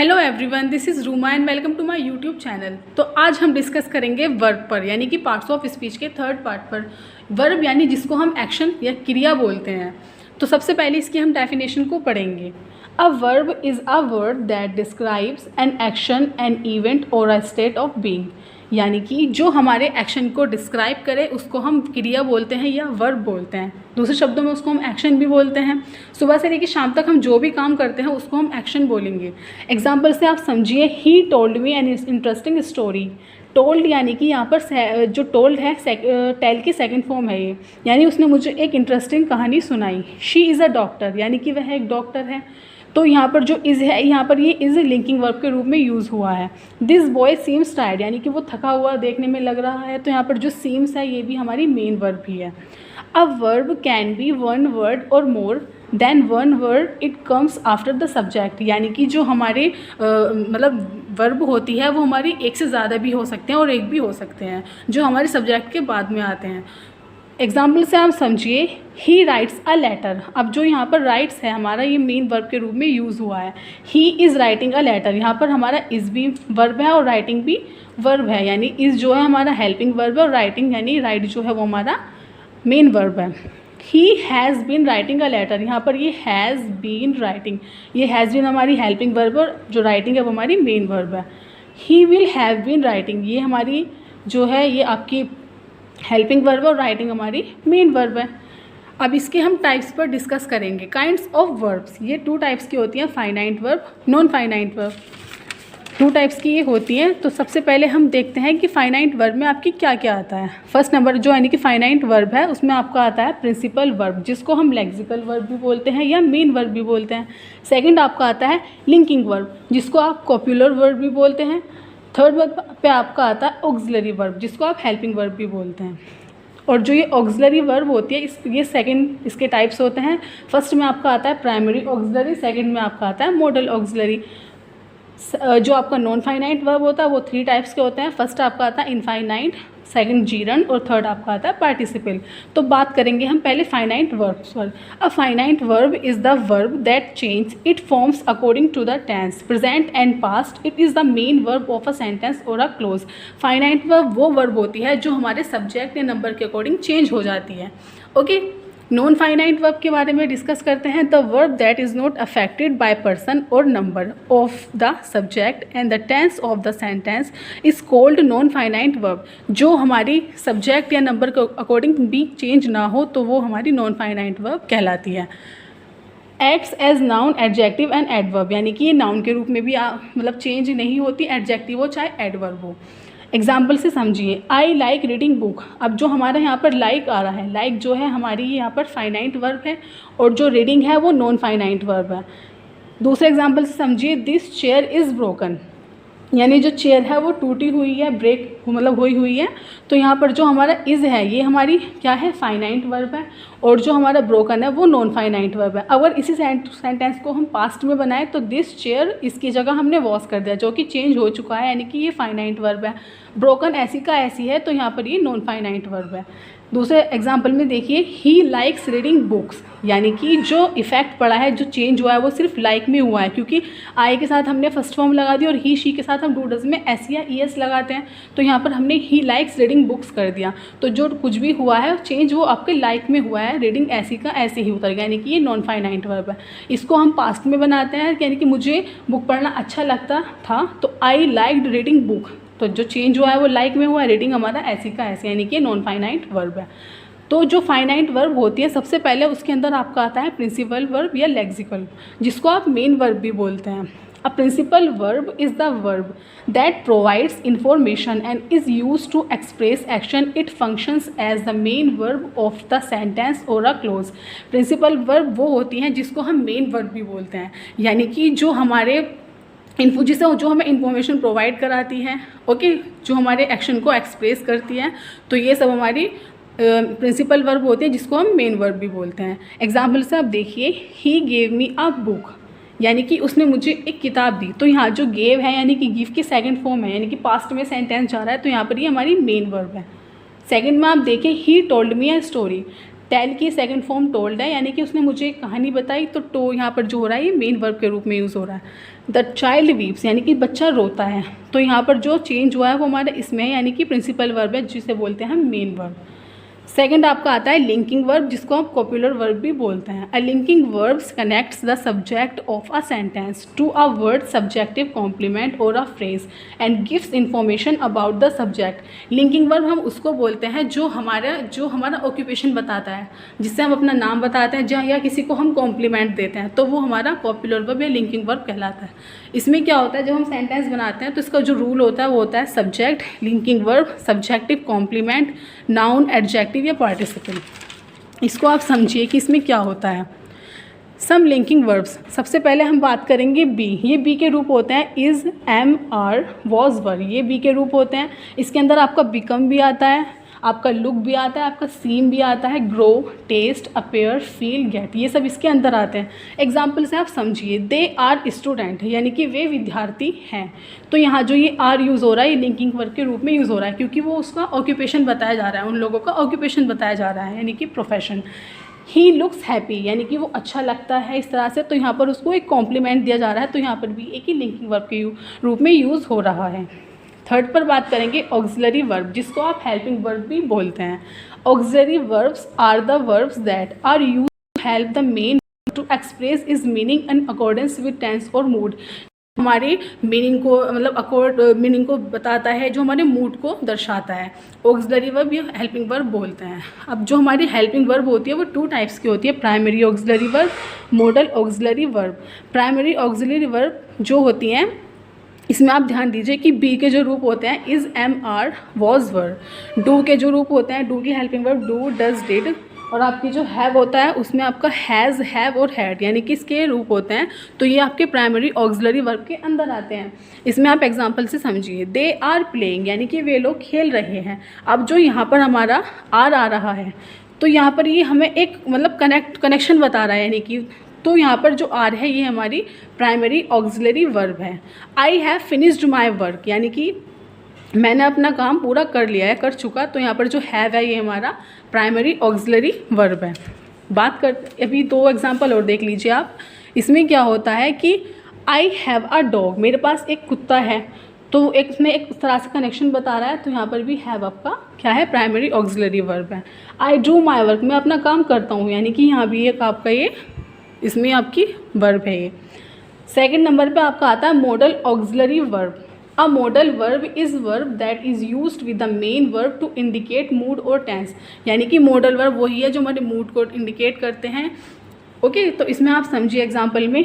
Hello everyone, this is Ruma and welcome to my YouTube channel. तो आज हम discuss करेंगे वर्ब पर, यानी कि पार्ट्स ऑफ स्पीच के थर्ड पार्ट पर। वर्ब यानी जिसको हम एक्शन या क्रिया बोलते हैं। तो सबसे पहले इसकी हम डेफिनेशन को पढ़ेंगे। A verb is a word that describes an action, an event और अ स्टेट ऑफ बीइंग। यानी कि जो हमारे एक्शन को डिस्क्राइब करे उसको हम क्रिया बोलते हैं या वर्ब बोलते हैं। दूसरे शब्दों में उसको हम एक्शन भी बोलते हैं। सुबह से लेकर शाम तक हम जो भी काम करते हैं उसको हम एक्शन बोलेंगे। एग्जाम्पल से आप समझिए, ही told me an interesting story. Told यानी कि यहाँ पर जो टोल्ड है टेल की सेकंड फॉर्म है ये, यानी उसने मुझे एक इंटरेस्टिंग कहानी सुनाई। शी इज़ अ डॉक्टर, यानी कि वह एक डॉक्टर है। तो यहाँ पर जो इज़ है, यहाँ पर ये इज़ लिंकिंग वर्ब के रूप में यूज़ हुआ है। दिस बॉय सीम्स टायर्ड, यानी कि वो थका हुआ देखने में लग रहा है। तो यहाँ पर जो सीम्स है ये भी हमारी मेन वर्ब ही है। A verb can be one word और more than one word, it comes after the subject. यानी कि जो हमारे मतलब वर्ब होती है वो हमारी एक से ज़्यादा भी हो सकते हैं और एक भी हो सकते हैं, जो हमारे सब्जेक्ट के बाद में आते हैं। एग्जाम्पल से आप समझिए, ही राइट्स अ लेटर। अब जो यहाँ पर राइट्स है हमारा, ये मेन वर्ब के रूप में यूज़ हुआ है। He is writing a letter, यहाँ पर हमारा इज़ भी वर्ब है और राइटिंग भी वर्ब है। यानी इज़ जो है हमारा हेल्पिंग वर्ब है और राइटिंग यानी राइट जो है वो हमारा मेन वर्ब है। He has been writing a letter, यहाँ पर ये हैज़ बीन राइटिंग, ये हैज़ बीन हमारी हेल्पिंग वर्ब और जो राइटिंग है वो हमारी मेन वर्ब है। He will have been writing, ये हमारी जो है ये आपकी हेल्पिंग वर्ब और राइटिंग हमारी मेन वर्ब है। अब इसके हम टाइप्स पर डिस्कस करेंगे। काइंड्स ऑफ वर्ब्स, ये टू टाइप्स की होती हैं, finite verb, non finite verb. To types की ये होती हैं। तो सबसे पहले हम देखते हैं कि फाइनाइट वर्ब में आपकी क्या क्या आता है। फर्स्ट नंबर जो यानी कि फाइनाइट वर्ब है उसमें आपका आता है प्रिंसिपल वर्ब, जिसको हम लेक्सिकल वर्ब भी बोलते हैं या मेन वर्ब भी बोलते हैं। सेकंड आपका आता है लिंकिंग वर्ब, जिसको आप कॉपुलर वर्ब भी बोलते हैं। थर्ड वर्ब पे आपका आता है ऑक्सिलरी वर्ब, जिसको आप हेल्पिंग वर्ब भी बोलते हैं। और जो ये ऑक्सिलरी वर्ब होती है ये सेकंड इसके टाइप्स होते हैं। फर्स्ट में आपका आता है प्राइमरी ऑक्सिलरी, सेकंड में आपका आता है मॉडल ऑक्सिलरी। जो आपका नॉन फाइनाइट वर्ब होता है वो थ्री टाइप्स के होते हैं। फर्स्ट आपका आता है इनफाइनाइट, सेकंड जीरंड और थर्ड आपका आता है पार्टिसिपल। तो बात करेंगे हम पहले फाइनाइट वर्ब्स पर। A finite verb is the verb that change it forms according to the tense, present and past. It is the main verb of a sentence और अ क्लोज। फाइनाइट वर्ब वो verb होती है जो हमारे subject या number के according change हो जाती है। ओके, नॉन फाइनाइट वर्ब के बारे में डिस्कस करते हैं। The verb that is not affected by person और number of the subject and the tense of the sentence is called non finite verb. जो हमारी सब्जेक्ट या नंबर के अकॉर्डिंग भी चेंज ना हो तो वो हमारी नॉन फाइनाइट वर्ब कहलाती है। Acts as noun, adjective and adverb, यानी कि ये नाउन के रूप में भी मतलब चेंज नहीं होती, एडजेक्टिव हो चाहे एडवर्ब हो। एग्जाम्पल से समझिए, आई लाइक रीडिंग बुक। अब जो हमारा यहाँ पर लाइक आ रहा है, लाइक जो है हमारी यहाँ पर फाइनाइट वर्ब है और जो रीडिंग है वो नॉन फाइनाइट वर्ब है। दूसरे एग्जाम्पल से समझिए, दिस चेयर इज़ ब्रोकन, यानी जो चेयर है वो टूटी हुई है, ब्रेक मतलब हुई है। तो यहाँ पर जो हमारा इज़ है ये हमारी क्या है, फाइनाइट वर्ब है, और जो हमारा ब्रोकन है वो नॉन फाइनाइट वर्ब है। अगर इसी सेंटेंस को हम पास्ट में बनाएं तो दिस चेयर, इसकी जगह हमने वॉश कर दिया जो कि चेंज हो चुका है, यानी कि ये फाइनाइट वर्ब है। ब्रोकन ऐसी का ऐसी है, तो यहाँ पर ये नॉन फाइनाइट वर्ब है। दूसरे एग्जाम्पल में देखिए, ही लाइक्स रीडिंग बुक्स, यानी कि जो इफेक्ट पड़ा है, जो चेंज हुआ है वो सिर्फ लाइक में हुआ है, क्योंकि आई के साथ हमने फर्स्ट फॉर्म लगा दी और ही शी के साथ हम डू डज में एस या ई एस लगाते हैं। तो यहाँ पर हमने ही लाइक्स रीडिंग बुक्स कर दिया, तो जो कुछ भी हुआ है चेंज वो आपके लाइक में हुआ है, रीडिंग ऐसी का ऐसे ही उतर गया, यानी कि ये नॉन फाइनाइट वर्ब है। इसको हम पास्ट में बनाते हैं, यानी कि मुझे बुक पढ़ना अच्छा लगता था तो आई लाइक्ड रीडिंग बुक, तो जो चेंज हुआ है वो लाइक में हुआ है, रीडिंग हमारा ऐसी का ऐसे, यानी कि नॉन फाइनाइट वर्ब है। तो जो फाइनाइट वर्ब होती है सबसे पहले उसके अंदर आपका आता है प्रिंसिपल वर्ब या लेक्सिकल, जिसको आप मेन वर्ब भी बोलते हैं। A principal verb is the verb that provides information and is use to express action. It functions as the main verb of the sentence और अ क्लोज। प्रिंसिपल वर्ब वो होती हैं जिसको हम मेन वर्ब भी बोलते हैं, यानी कि जो हमारे जिससे जो हमें इंफॉर्मेशन प्रोवाइड कराती हैं, ओके, जो हमारे एक्शन को एक्सप्रेस करती हैं। तो ये सब हमारी प्रिंसिपल वर्ब होती है जिसको हम मेन वर्ब भी बोलते हैं। एग्जाम्पल से आप देखिए, he gave me a book, यानी कि उसने मुझे एक किताब दी। तो यहाँ जो गेव है यानी कि गिव की सेकंड फॉर्म है, यानी कि पास्ट में सेंटेंस जा रहा है, तो यहाँ पर ये हमारी मेन वर्ब है। सेकंड में आप देखें, he told me a story, tell की सेकंड फॉर्म टोल्ड है, यानी कि उसने मुझे एक कहानी बताई, तो टो यहाँ पर जो हो रहा है ये मेन वर्ब के रूप में यूज़ हो रहा है। द चाइल्ड वीप्स, यानी कि बच्चा रोता है, तो यहाँ पर जो चेंज हुआ है वो हमारा इसमें है, यानी कि प्रिंसिपल वर्ब है जिसे बोलते हैं हम मेन वर्ब। सेकंड आपका आता है लिंकिंग वर्ब, जिसको आप कॉपुलर वर्ब भी बोलते हैं। A linking verbs connects the subject of a sentence to a word, subjective complement और a phrase and gives information about the subject. Linking verb हम उसको बोलते हैं जो हमारा ऑक्यूपेशन बताता है, जिससे हम अपना नाम बताते हैं या किसी को हम कॉम्प्लीमेंट देते हैं, तो वो हमारा कॉपुलर वर्ब या लिंकिंग वर्ब कहलाता है। इसमें क्या होता है, जब हम सेंटेंस बनाते हैं तो इसका जो रूल होता है वो होता है subject, linking verb, subjective complement, noun, adjective या पार्टिसिपल। इसको आप समझिए कि इसमें क्या होता है। सम लिंकिंग वर्ब्स, सबसे पहले हम बात करेंगे बी। ये बी के रूप होते हैं इज़, एम, आर, वॉज, वर, ये बी के रूप होते हैं। इसके अंदर आपका बिकम भी आता है, आपका लुक भी आता है, आपका सीम भी आता है, grow, taste, appear, feel, get, ये सब इसके अंदर आते हैं। एग्जाम्पल से आप समझिए, दे आर स्टूडेंट, यानी कि वे विद्यार्थी हैं। तो यहाँ जो ये आर यूज़ हो रहा है ये लिंकिंग वर्ब के रूप में यूज़ हो रहा है, क्योंकि वो उसका ऑक्यूपेशन बताया जा रहा है, उन लोगों का ऑक्यूपेशन बताया जा रहा है, यानी कि प्रोफेशन। ही लुक्स हैप्पी, यानी कि वो अच्छा लगता है इस तरह से, तो यहाँ पर उसको एक कॉम्प्लीमेंट दिया जा रहा है, तो यहाँ पर भी एक ही लिंकिंग वर्ब के रूप में यूज़ हो रहा है। थर्ड पर बात करेंगे ऑक्सिलरी वर्ब, जिसको आप हेल्पिंग वर्ब भी बोलते हैं। Auxiliary verbs are the verbs that are used to help the main to express is meaning in accordance with tense और मूड। हमारे मीनिंग को मीनिंग को बताता है, जो हमारे मूड को दर्शाता है। ऑक्सिलरी वर्ब या हेल्पिंग वर्ब बोलते हैं। अब जो हमारी हेल्पिंग वर्ब होती है वो 2 टाइप्स की होती है, primary auxiliary verb, model auxiliary verb. Primary auxiliary verb जो होती हैं, इसमें आप ध्यान दीजिए कि बी के जो रूप होते हैं is, am, are, was, were. Do के जो रूप होते हैं, डू की helping verb do, does, did, और आपकी जो हैव होता है उसमें आपका हैज़, हैव और हैड, यानी कि इसके रूप होते हैं, तो ये आपके प्राइमरी ऑक्सिलरी वर्ब के अंदर आते हैं। इसमें आप एग्जांपल से समझिए, दे आर प्लेइंग, यानी कि वे लोग खेल रहे हैं। अब जो यहाँ पर हमारा आर आ रहा है, तो यहाँ पर ये हमें एक कनेक्शन बता रहा है, यानी कि तो यहाँ पर जो आर है ये हमारी प्राइमरी ऑक्सिलरी वर्ब है। I have finished my work, यानी कि मैंने अपना काम पूरा कर लिया है, कर चुका, तो यहाँ पर जो हैव है ये हमारा प्राइमरी ऑक्सिलरी वर्ब है। बात करते अभी 2 एग्जांपल और देख लीजिए आप। इसमें क्या होता है कि आई हैव अ डॉग, मेरे पास एक कुत्ता है, तो इसमें एक तरह से कनेक्शन बता रहा है, तो यहाँ पर भी हैव आपका क्या है, प्राइमरी ऑक्सिलरी वर्ब है। आई डू माई वर्क, मैं अपना काम करता हूँ, यानी कि यहाँ भी एक आपका ये इसमें आपकी वर्ब है ये। सेकंड नंबर पे आपका आता है modal auxiliary verb. A modal verb is verb that is used with the main verb to indicate mood और टेंस, यानी कि मॉडल वर्ब वही है जो हमारे मूड को इंडिकेट करते हैं। ओके, तो इसमें आप समझिए एग्जाम्पल में,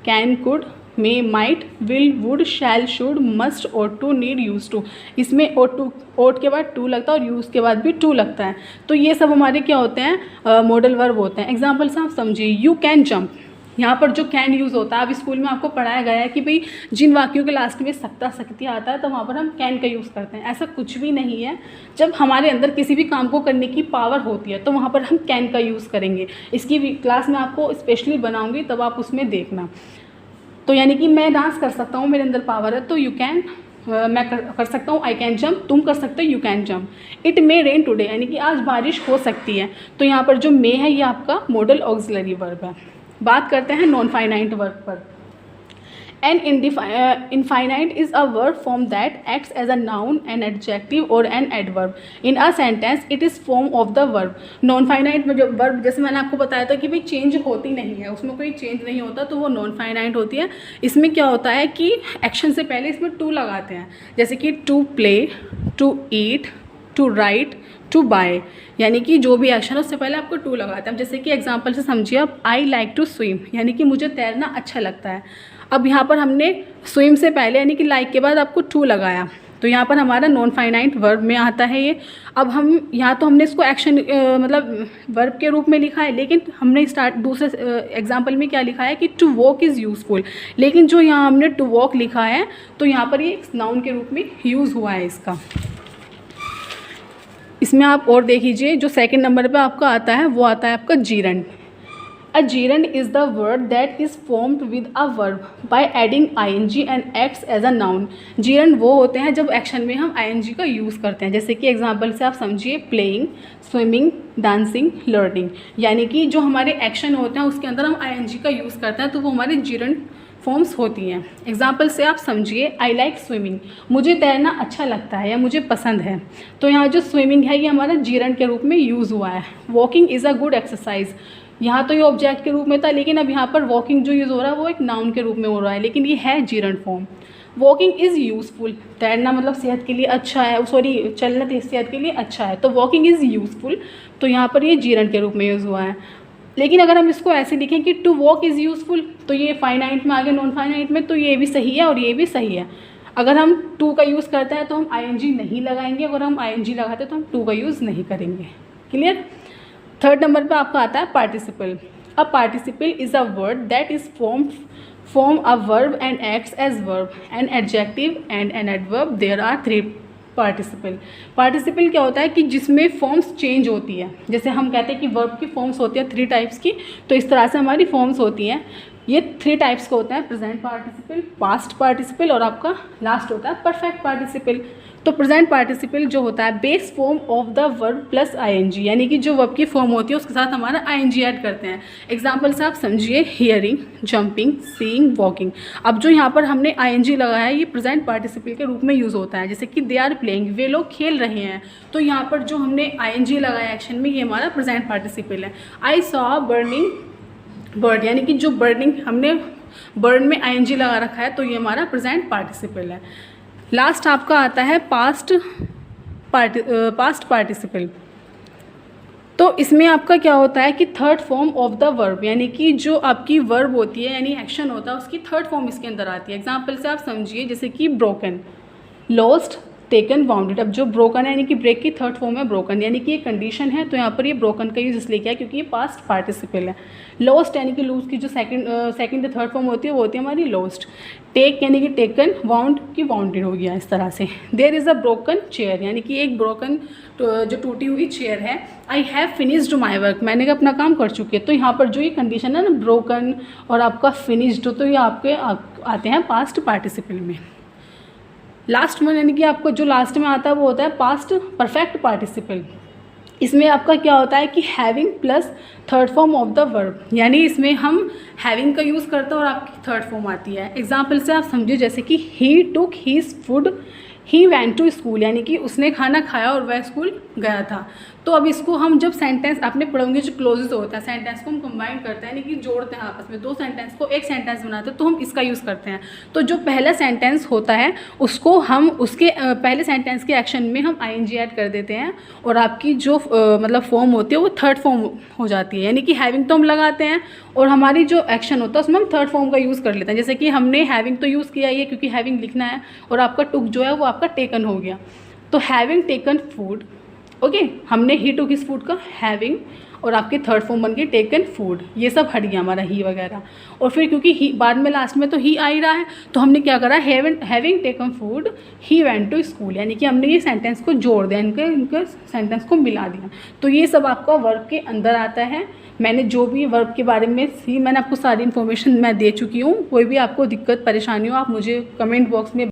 can, could, may, might, will, would, shall, should, must, ought to, need, use to. इसमें ought के बाद टू लगता है और यूज़ के बाद भी टू लगता है, तो ये सब हमारे क्या होते हैं, मॉडल वर्ब होते हैं। एग्जाम्पल से आप समझिए, यू कैन जंप, यहाँ पर जो कैन यूज़ होता है, अब स्कूल में आपको पढ़ाया गया है कि भाई जिन वाक्यों के लास्ट में सकता सकती आता है तो वहाँ पर हम कैन का यूज़ करते हैं। ऐसा कुछ भी नहीं है, जब हमारे अंदर किसी भी काम को करने की पावर होती है तो वहाँ पर हम कैन का यूज़ करेंगे। इसकी क्लास में आपको स्पेशली बनाऊँगी, तब आप उसमें देखना। तो यानी कि मैं डांस कर सकता हूँ, मेरे अंदर पावर है, तो यू कैन, मैं कर सकता हूँ, आई कैन जंप, तुम कर सकते हो, you can jump. It may rain today, यानी कि आज बारिश हो सकती है, तो यहाँ पर जो मे है ये आपका मॉडल ऑक्सिलरी वर्ब है। बात करते हैं नॉन फाइनाइट वर्ब पर। An infinite is a verb form that acts as a noun, an adjective और an adverb in a sentence, it is form of the verb. Non finite में जो verb, जैसे मैंने आपको बताया था कि भाई चेंज होती नहीं है, उसमें कोई चेंज नहीं होता, तो वो नॉन फाइनाइट होती है। इसमें क्या होता है कि एक्शन से पहले इसमें टू लगाते हैं, जैसे कि to play, to eat, to write, to buy, यानी कि जो भी एक्शन है उससे पहले आपको टू लगाते हैं। जैसे कि एग्जांपल से समझिए आप, आई लाइक टू स्विम, यानी कि मुझे तैरना अच्छा लगता है। अब यहाँ पर हमने स्विम से पहले यानी कि लाइक के बाद आपको टू लगाया, तो यहाँ पर हमारा नॉन फाइनाइट वर्ब में आता है ये। अब हम यहाँ तो हमने इसको एक्शन मतलब वर्ब के रूप में लिखा है, लेकिन हमने दूसरे एग्जाम्पल में क्या लिखा है कि टू वॉक इज़ यूज़फुल, लेकिन जो यहाँ हमने टू वॉक लिखा है तो यहाँ पर ये नाउन के रूप में यूज़ हुआ है इसका। इसमें आप और देख लीजिए, जो सेकंड नंबर पे आपका आता है वो आता है आपका gerund. A gerund is the word that is formed with a verb by adding ING and acts as a noun. Gerund वो होते हैं जब एक्शन में हम आईएनजी का यूज़ करते हैं। जैसे कि एग्जांपल से आप समझिए, प्लेइंग, स्विमिंग, डांसिंग, लर्निंग, यानी कि जो हमारे एक्शन होते हैं उसके अंदर हम आईएनजी का यूज़ करते हैं तो वो हमारे जीरंड फॉर्म्स होती हैं। एग्जाम्पल से आप समझिए, आई लाइक स्विमिंग, मुझे तैरना अच्छा लगता है या मुझे पसंद है। तो यहाँ जो स्विमिंग है ये हमारा जीरंड के रूप में यूज़ हुआ है। Walking is a good exercise, यहाँ तो ये ऑब्जेक्ट के रूप में था, लेकिन अब यहाँ पर वॉकिंग जो यूज़ हो रहा है वो एक नाउन के रूप में हो रहा है, लेकिन ये है gerund form. Walking is useful, तैरना मतलब सेहत के लिए अच्छा है, सॉरी चलना सेहत के लिए अच्छा है, तो वॉकिंग इज़ यूज़फुल, तो यहाँ पर ये जीरंड के रूप में यूज़ हुआ है। लेकिन अगर हम इसको ऐसे लिखें कि टू वॉक इज़ यूज़फुल, तो ये फाइनाइट में आ गया, नॉन फाइनाइट में, तो ये भी सही है और ये भी सही है। अगर हम टू का यूज़ करते हैं तो हम आईएनजी नहीं लगाएंगे, अगर हम आईएनजी लगाते हैं तो हम टू का यूज़ नहीं करेंगे। क्लियर। थर्ड नंबर पे आपका आता है participle. A participle is a word that is form a verb and acts as verb, an adjective and an adverb. There are three participle. Participle क्या होता है कि जिसमें फॉर्म्स चेंज होती है। जैसे हम कहते हैं कि वर्ब की फॉर्म्स होती है 3 टाइप्स की, तो इस तरह से हमारी फॉर्म्स होती हैं। ये 3 टाइप्स का होता है, प्रेजेंट पार्टिसिपल, पास्ट पार्टिसिपल और आपका लास्ट होता है परफेक्ट पार्टिसिपल। तो प्रेजेंट पार्टिसिपल जो होता है base form of the verb plus ING, यानी कि जो वर्ब की फॉर्म होती है उसके साथ हमारा आईएनजी ऐड करते हैं। एग्जाम्पल से आप समझिए, हियरिंग, जंपिंग, सीइंग, वॉकिंग। अब जो यहाँ पर हमने आईएनजी लगाया है ये प्रेजेंट पार्टिसिपल के रूप में यूज़ होता है। जैसे कि दे आर प्लेइंग, वे लोग खेल रहे हैं, तो यहाँ पर जो हमने आईएनजी लगाया एक्शन में ये हमारा प्रेजेंट पार्टिसिपल है। आई सॉ बर्निंग बर्ड, यानी कि जो बर्निंग हमने बर्ड में आईएनजी लगा रखा है तो ये हमारा प्रेजेंट पार्टिसिपल है। लास्ट आपका आता है पास्ट पार्टिसिपल। तो इसमें आपका क्या होता है कि third form of the verb, यानी कि जो आपकी वर्ब होती है यानी एक्शन होता है उसकी थर्ड फॉर्म इसके अंदर आती है। एग्जाम्पल से आप समझिए, जैसे कि ब्रोकन, लॉस्ट, टेकन, बाउंडेड। अब जो ब्रोकन है यानी कि ब्रेक की थर्ड फॉर्म है ब्रोकन, यानी कि ये कंडीशन है, तो यहाँ पर ये ब्रोकन का यूज़ इसलिए किया है क्योंकि ये पास्ट पार्टिसिपल है। लॉस्ट यानी कि लूज की जो सेकंड थर्ड फॉर्म होती है वो होती है हमारी लॉस्ट। टेक यानी कि टेकन, वाउंड की वाउंडेड हो गया इस तरह से। There is a broken chair, यानी कि एक ब्रोकन जो टूटी हुई चेयर है। I have finished my work, मैंने अपना काम कर चुकी है। तो यहाँ पर जो ये कंडीशन है ना, ब्रोकन और आपका फिनिश्ड, तो ये आपके आते हैं पास्ट पार्टिसिपल में। लास्ट में यानी कि आपको जो लास्ट में आता है वो होता है पास्ट परफेक्ट पार्टिसिपल। इसमें आपका क्या होता है कि having plus third form of the verb, यानी इसमें हम हैविंग का यूज़ करते हैं और आपकी थर्ड फॉर्म आती है। एग्जाम्पल से आप समझिए, जैसे कि he took his food, he went to school, यानी कि उसने खाना खाया और वह स्कूल गया था। तो अब इसको हम जब सेंटेंस आपने पढ़ोगे जो क्लोजेस होता है, सेंटेंस को हम कंबाइन करते हैं, यानी कि जोड़ते हैं आपस में, 2 सेंटेंस को एक सेंटेंस बनाते हैं, तो हम इसका यूज़ करते हैं। तो जो पहला सेंटेंस होता है उसको हम उसके पहले सेंटेंस के एक्शन में हम आईएनजी ऐड कर देते हैं और आपकी जो मतलब फॉर्म होती है वो थर्ड फॉर्म हो जाती है। यानी कि हैविंग तो हम लगाते हैं और हमारी जो एक्शन होता है उसमें हम थर्ड फॉर्म का यूज़ कर लेते हैं। जैसे कि हमने हैविंग तो यूज़ किया है क्योंकि हैविंग लिखना है, और आपका टुक जो है वो आपका टेकन हो गया, तो हैविंग टेकन फूड। ओके, हमने ही टुक हिज फूड का हैविंग और आपके थर्ड फॉर्म बन के टेकन फूड, ये सब हट गया हमारा ही वगैरह। और फिर क्योंकि ही बाद में लास्ट में तो ही आ ही रहा है, तो हमने क्या करा, having taken food he went to school, यानी कि हमने ये सेंटेंस को जोड़ दिया, इनके सेंटेंस को मिला दिया। तो ये सब आपका वर्ब के अंदर आता है। मैंने जो भी वर्ब के बारे में मैंने आपको सारी इन्फॉर्मेशन मैं दे चुकी हूँ। कोई भी आपको दिक्कत परेशानी हो आप मुझे कमेंट बॉक्स में